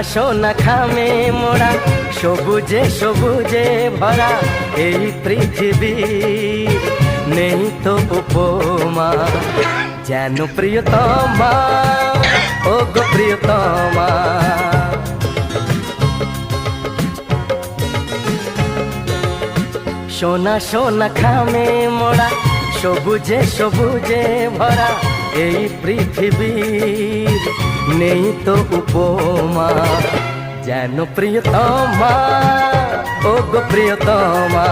সোনা খামে মোড়া সবুজে সবুজে ভরা এই পৃথিবী নেই তো উপমা যেন প্রিয়তমা ও গো প্রিয়তমা। সোনা সোনা খামে মোড়া সবুজে সবুজে ভরা এই পৃথিবীর নেই তো উপমা যেন প্রিয়তমা ও গো প্রিয়তমা।